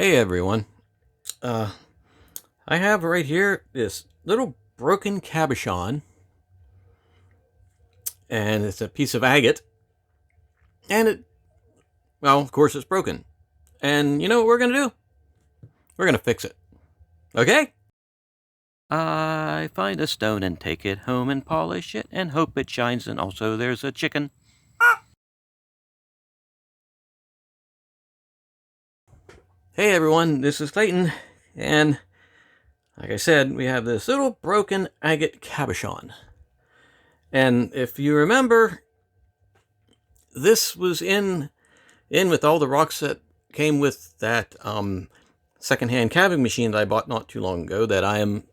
Hey everyone. I have right here this little broken cabochon, and it's a piece of agate, and well, of course it's broken. And you know what we're gonna do? We're gonna fix it. Okay? I find a stone and take it home and polish it and hope it shines, and also there's a chicken. Hey everyone, this is Clayton, and like I said, we have this little broken agate cabochon. And if you remember, this was in with all the rocks that came with that secondhand calving machine that I bought not too long ago that I am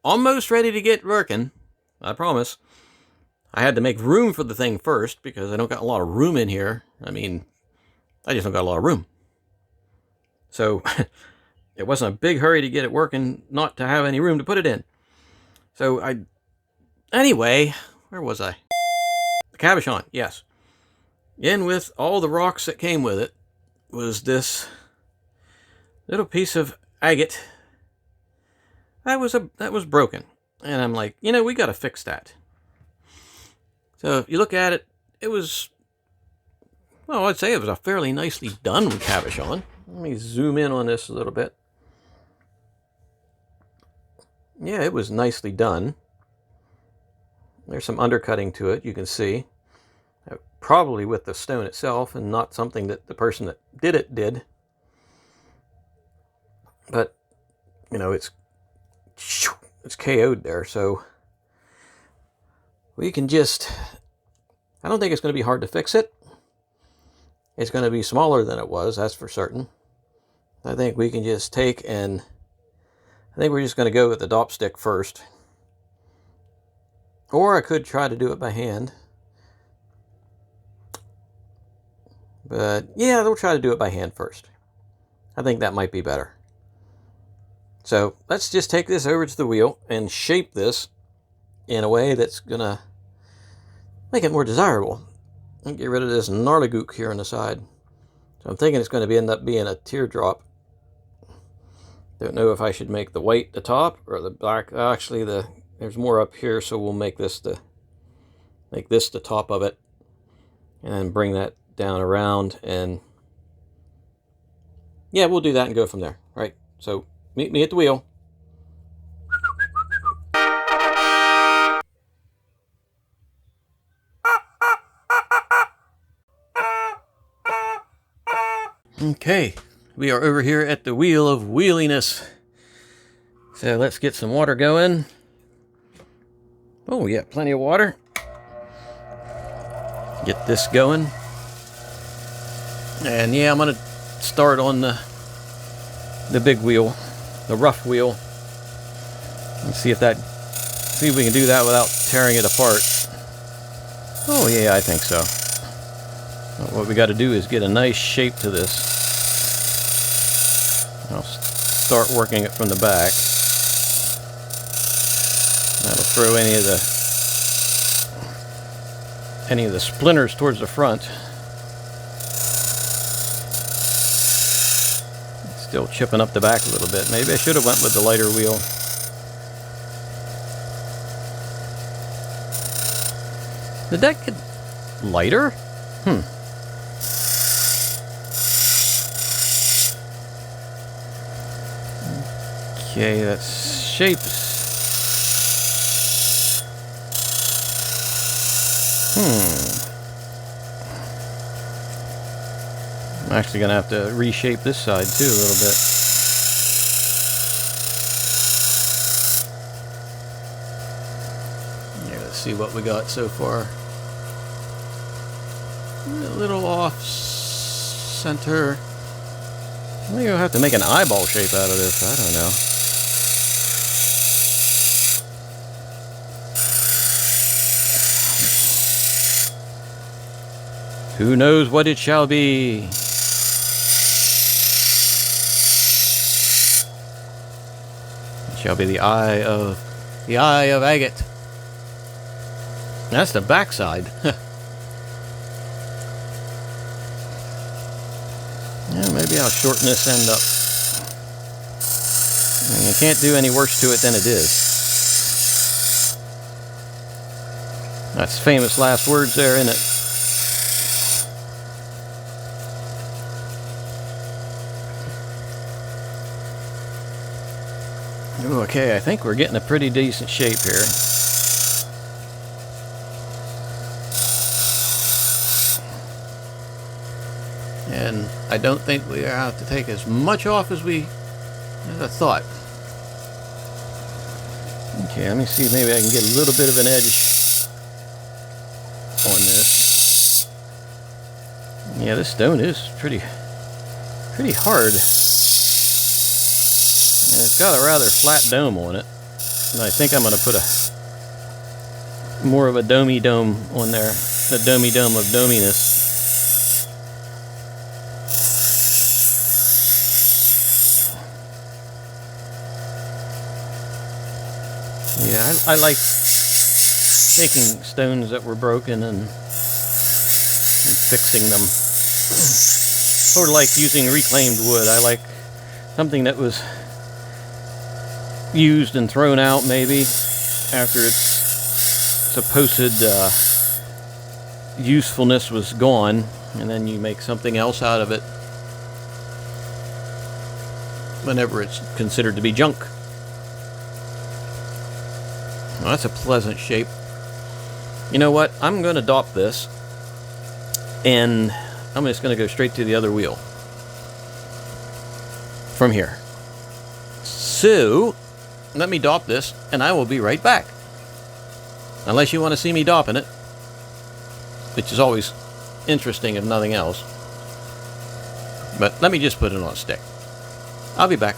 almost ready to get working. I promise. I had to make room for the thing first because I don't got a lot of room in here. I just don't got a lot of room. So it wasn't a big hurry to get it working, not to have any room to put it in. So anyway, where was I? The cabochon, yes. In with all the rocks that came with it was this little piece of agate that was broken. And I'm like, we got to fix that. So if you look at it, it was, well, I'd say it was a fairly nicely done cabochon. Let me zoom in on this a little bit. Yeah, it was nicely done. There's some undercutting to it, you can see. Probably with the stone itself and not something that the person that did it did. But, it's KO'd there, so we can just, I don't think it's going to be hard to fix it. It's going to be smaller than it was, that's for certain. I think we can just I think we're just going to go with the dop stick first. Or I could try to do it by hand. But yeah, we'll try to do it by hand first. I think that might be better. So let's just take this over to the wheel and shape this in a way that's going to make it more desirable. And get rid of this gnarlygook here on the side. So I'm thinking it's going to end up being a teardrop. Don't know if I should make the white the top or the black. Actually, there's more up here, so we'll make this the top of it, and then bring that down around, and yeah, we'll do that and go from there. Right. So meet me at the wheel. Okay, we are over here at the wheel of wheeliness. So let's get some water going. Oh yeah, plenty of water. Get this going. And yeah, I'm gonna start on the big wheel, the rough wheel. Let's see if we can do that without tearing it apart. Oh yeah, I think so. What we got to do is get a nice shape to this. I'll start working it from the back. That'll throw any of the splinters towards the front. Still chipping up the back a little bit. Maybe I should have went with the lighter wheel. Did that get lighter? Okay, that's shapes. I'm actually going to have to reshape this side too a little bit. Yeah, let's see what we got so far. A little off center. I think I'll have to make an eyeball shape out of this. I don't know. Who knows what it shall be? It shall be the eye of agate. That's the backside. Yeah, maybe I'll shorten this end up. And you can't do any worse to it than it is. That's famous last words there, isn't it? Okay, I think we're getting a pretty decent shape here. And I don't think we have to take as much off as I thought. Okay, let me see, maybe I can get a little bit of an edge on this. Yeah, this stone is pretty hard. And it's got a rather flat dome on it. And I think I'm going to put more of a domey dome on there. The domey dome of dominess. Yeah, I like taking stones that were broken and fixing them. Sort of like using reclaimed wood. I like something that was used and thrown out maybe after its supposed usefulness was gone, and then you make something else out of it whenever it's considered to be junk. Well, that's a pleasant shape. You know what? I'm going to dop this, and I'm just going to go straight to the other wheel from here. So, let me dop this, and I will be right back. Unless you want to see me dopping it, which is always interesting if nothing else. But let me just put it on a stick. I'll be back.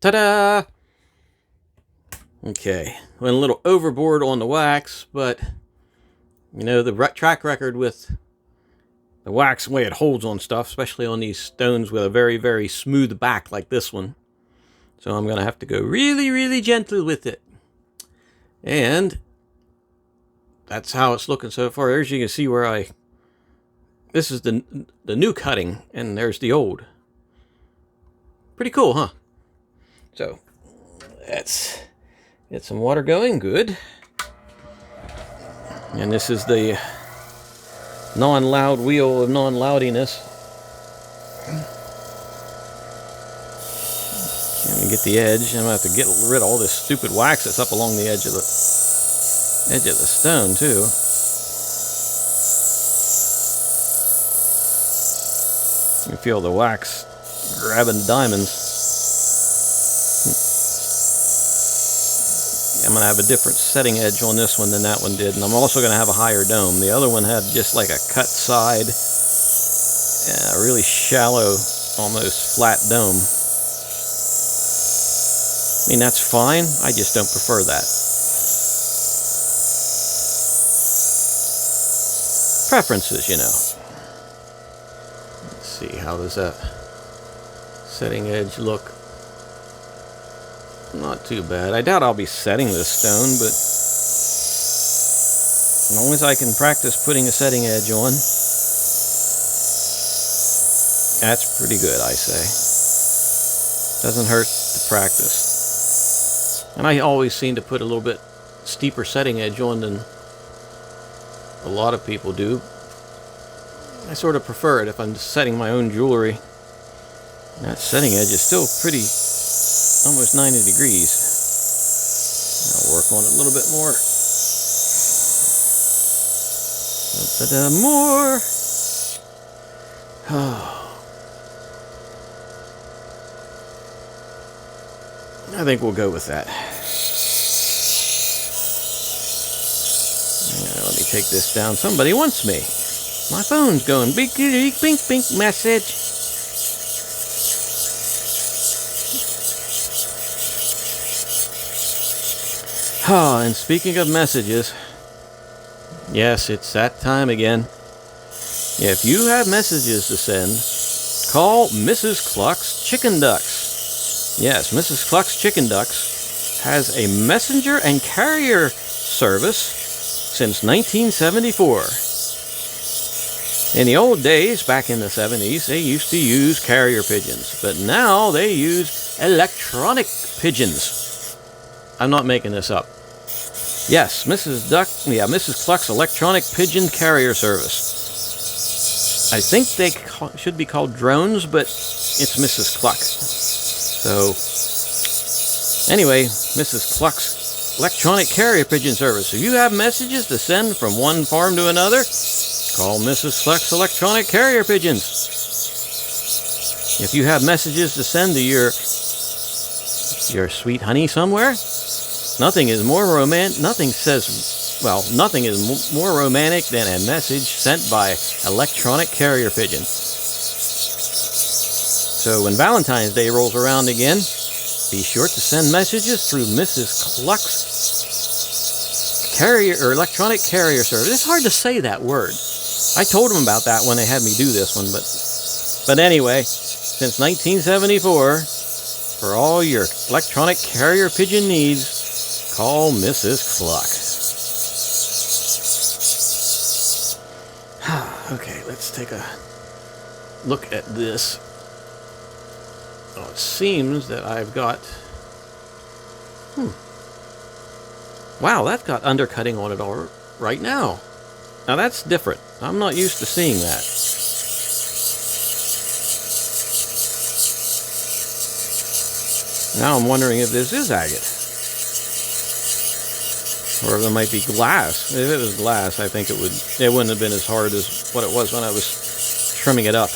Ta-da! Okay, went a little overboard on the wax, but you know, the track record with the wax, the way it holds on stuff, especially on these stones with a very, very smooth back like this one. So I'm going to have to go really, really gentle with it. And that's how it's looking so far. As you can see where this is the new cutting, and there's the old. Pretty cool, huh? So, let's get some water going. Good. And this is the non-loud wheel of non-loudiness. Let me get the edge. I'm going to have to get rid of all this stupid wax that's up along the edge of the stone, too. You can feel the wax grabbing the diamonds. I'm going to have a different setting edge on this one than that one did, and I'm also going to have a higher dome. The other one had just like a cut side, a really shallow, almost flat dome. I mean, that's fine. I just don't prefer that. Preferences, you know. Let's see, how does that setting edge look? Not too bad. I doubt I'll be setting this stone, but as long as I can practice putting a setting edge on, that's pretty good, I say. Doesn't hurt to practice. And I always seem to put a little bit steeper setting edge on than a lot of people do. I sort of prefer it if I'm setting my own jewelry. That setting edge is still pretty, almost 90 degrees. I'll work on it a little bit more. More. I think we'll go with that. Let me take this down. Somebody wants me. My phone's going bink, bink, bink, bink, message. Oh, and speaking of messages, yes, it's that time again. If you have messages to send, call Mrs. Cluck's Chicken Ducks. Yes, Mrs. Cluck's Chicken Ducks has a messenger and carrier service since 1974. In the old days, back in the 70s, they used to use carrier pigeons, but now they use electronic pigeons. I'm not making this up. Yes, Mrs. Cluck's electronic pigeon carrier service. I think they should be called drones, but it's Mrs. Cluck. So, anyway, Mrs. Cluck's electronic carrier pigeon service. If you have messages to send from one farm to another, call Mrs. Cluck's electronic carrier pigeons. If you have messages to send to your sweet honey somewhere, nothing is more romantic than a message sent by electronic carrier pigeon. So when Valentine's Day rolls around again, be sure to send messages through Mrs. Cluck's carrier or electronic carrier service. It's hard to say that word. I told them about that when they had me do this one, but anyway, since 1974, for all your electronic carrier pigeon needs, call Mrs. Cluck. Okay, let's take a look at this. Oh, it seems that I've got... Wow, that's got undercutting on it all right now. Now that's different. I'm not used to seeing that. Now I'm wondering if this is agate. Or if it might be glass. If it was glass, I think it wouldn't have been as hard as what it was when I was trimming it up.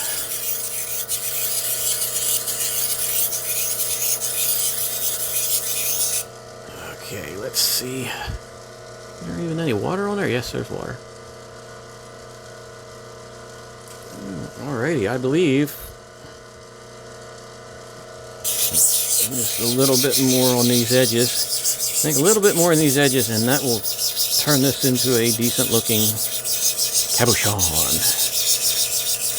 Okay, let's see. Is there even any water on there? Yes, there's water. Alrighty, I believe. Just a little bit more on these edges. I think a little bit more on these edges, and that will turn this into a decent looking cabochon.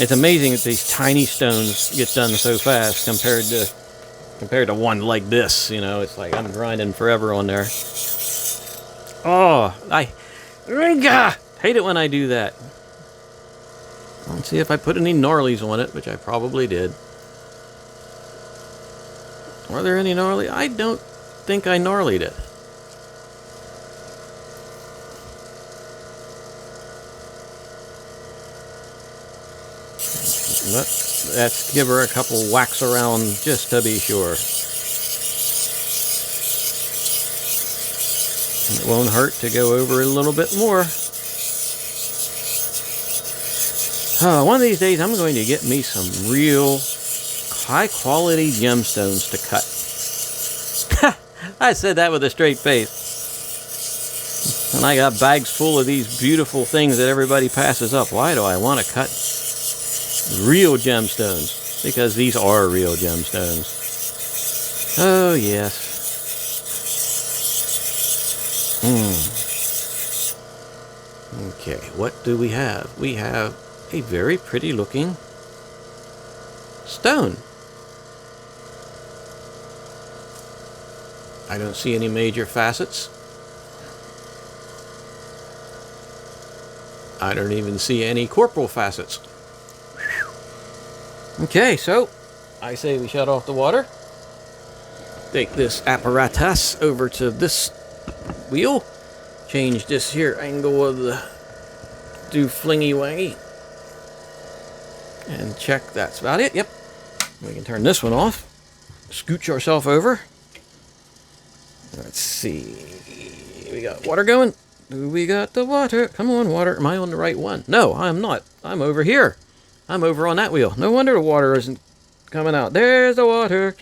It's amazing that these tiny stones get done so fast compared to one like this. You know, it's like I'm grinding forever on there. Oh, I hate it when I do that. Let's see if I put any gnarlies on it, which I probably did. Are there any gnarly? I don't think I gnarlied it. But let's give her a couple whacks around just to be sure. It won't hurt to go over it a little bit more. One of these days I'm going to get me some real high quality gemstones to cut. I said that with a straight face. And I got bags full of these beautiful things that everybody passes up. Why do I want to cut real gemstones? Because these are real gemstones. Oh yes. Okay, what do we have? We have a very pretty looking stone. I don't see any major facets. I don't even see any corporal facets. Okay, so I say we shut off the water. Take this apparatus over to this wheel. Change this here angle of the do flingy wangy. And check that's about it. Yep. We can turn this one off. Scooch ourselves over. Let's see. We got water going. We got the water. Come on, water. Am I on the right one? No, I'm not. I'm over here. I'm over on that wheel. No wonder the water isn't coming out. There's the water.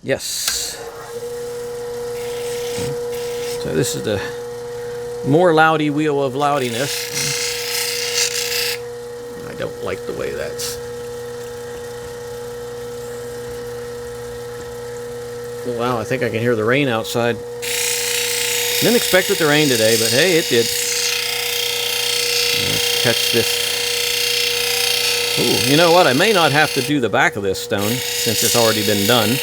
Yes. So this is the more loudy wheel of loudiness. I don't like the way that's... Wow, I think I can hear the rain outside. Didn't expect it to rain today, but hey, it did. Let's catch this. Ooh, you know what? I may not have to do the back of this stone, since it's already been done.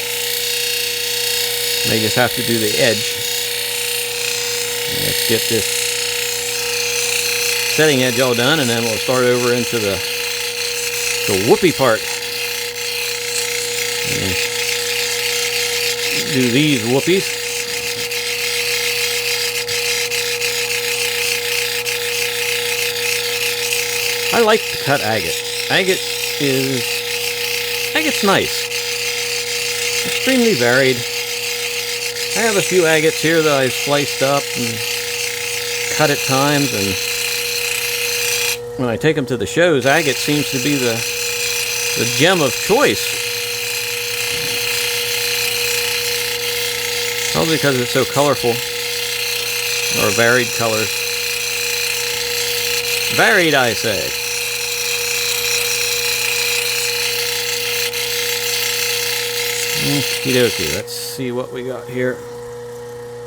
May just have to do the edge. Let's get this setting edge all done, and then we'll start over into the whoopee part. And do these whoopies. I like to cut agate. Agate's nice. Extremely varied. I have a few agates here that I've sliced up and cut at times, and when I take them to the shows, agate seems to be the gem of choice. Probably because it's so colorful, or varied colors. Varied, I say. Okie dokie, let's see what we got here.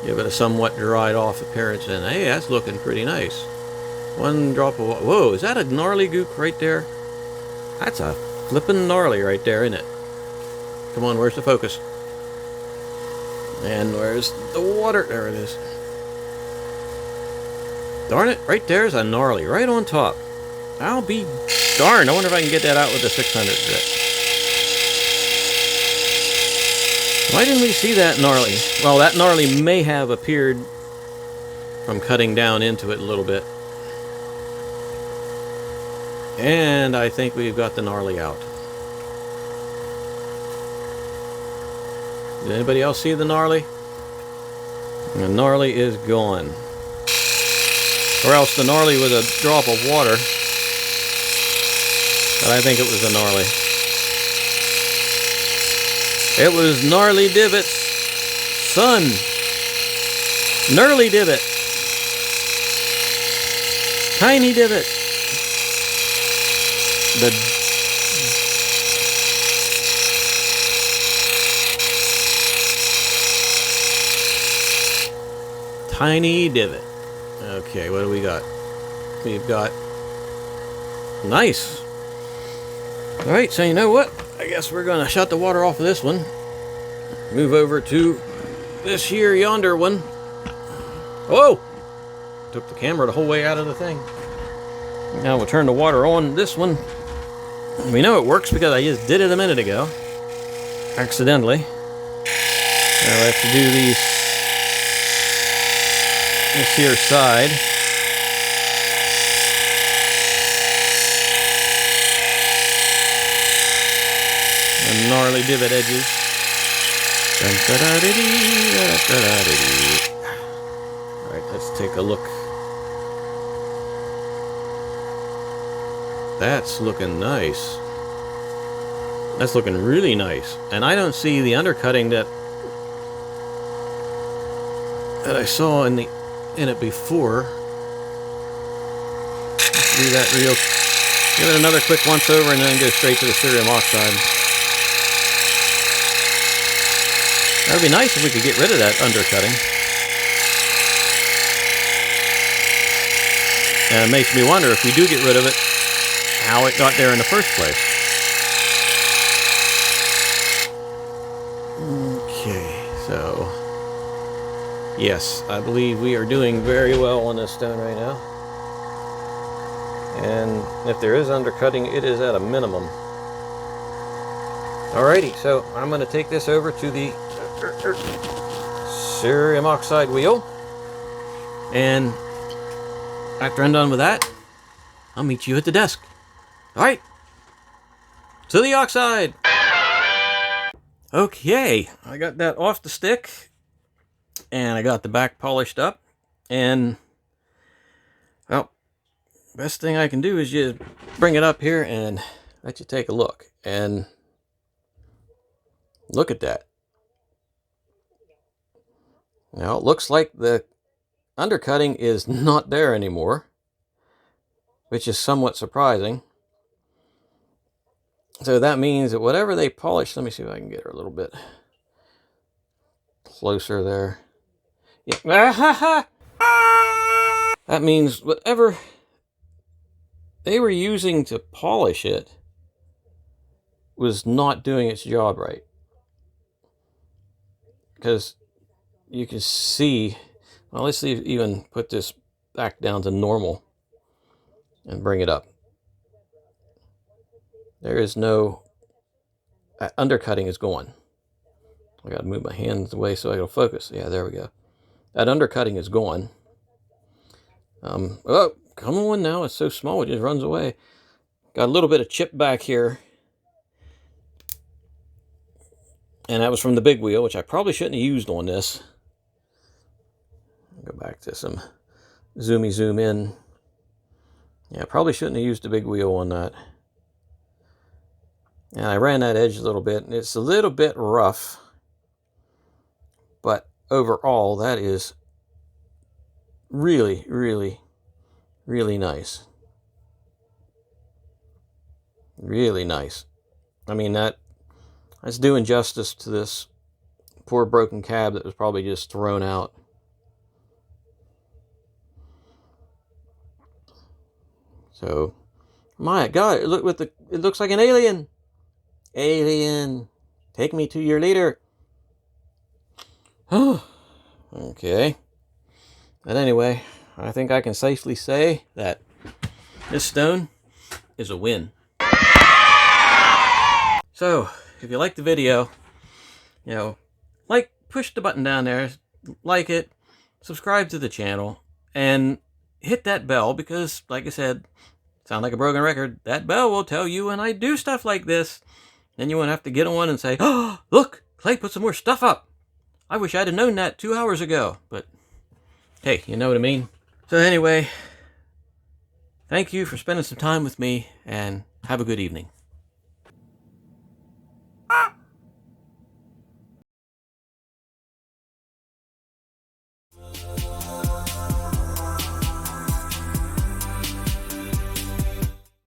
Give it a somewhat dried off appearance, and hey, that's looking pretty nice. One drop of water. Whoa, is that a gnarly gook right there? That's a flippin' gnarly right there, isn't it? Come on, where's the focus? And where's the water? There it is. Darn it, right there's a gnarly, right on top. I'll be darned. I wonder if I can get that out with the 600 grit. Why didn't we see that gnarly? Well, that gnarly may have appeared from cutting down into it a little bit. And I think we've got the gnarly out. Did anybody else see the gnarly? The gnarly is gone. Or else the gnarly was a drop of water. But I think it was a gnarly. It was gnarly divots. Son. Gnarly divot. Tiny divot. The tiny divot. Okay, what do we got? We've got nice. Alright, so you know what? I guess we're going to shut the water off of this one. Move over to this here yonder one. Whoa! Took the camera the whole way out of the thing. Now we'll turn the water on this one. We know it works because I just did it a minute ago. Accidentally. Now I have to do this here side. The gnarly divot edges. Alright, let's take a look. That's looking nice. That's looking really nice. And I don't see the undercutting that I saw in it before. Let's do that real. Give it another quick once over and then go straight to the cerium oxide. That would be nice if we could get rid of that undercutting. And it makes me wonder, if we do get rid of it, how it got there in the first place. Okay, so yes, I believe we are doing very well on this stone right now. And if there is undercutting, it is at a minimum. Alrighty, so I'm going to take this over to the cerium oxide wheel, and after I'm done with that, I'll meet you at the desk. Alright, to the oxide. Okay, I got that off the stick, and I got the back polished up, and well, best thing I can do is just bring it up here and let you take a look. And look at that. Now it looks like the undercutting is not there anymore, which is somewhat surprising. So that means that whatever they polished, let me see if I can get her a little bit closer there. Yeah. That means whatever they were using to polish it was not doing its job right. Because you can see, well, let's see, even put this back down to normal. and bring it up. There is no undercutting is gone. I got to move my hands away so it'll focus. Yeah, there we go. That undercutting is gone. Oh, come on now. It's so small it just runs away. Got a little bit of chip back here. And that was from the big wheel, which I probably shouldn't have used on this. Go back to some zoom in. Yeah, I probably shouldn't have used the big wheel on that. And I ran that edge a little bit, and it's a little bit rough. But overall, that is really, really, really nice. Really nice. I mean, that's doing justice to this poor broken cab that was probably just thrown out. So, my God, it looks like an alien. Alien, take me to your leader. Okay. But anyway, I think I can safely say that this stone is a win. So, if you like the video, push the button down there, like it, subscribe to the channel, and hit that bell because, like I said, sound like a broken record, that bell will tell you when I do stuff like this. Then you won't have to get on and say, oh, look, Clay put some more stuff up. I wish I'd have known that 2 hours ago. But, hey, you know what I mean? So anyway, thank you for spending some time with me, and have a good evening.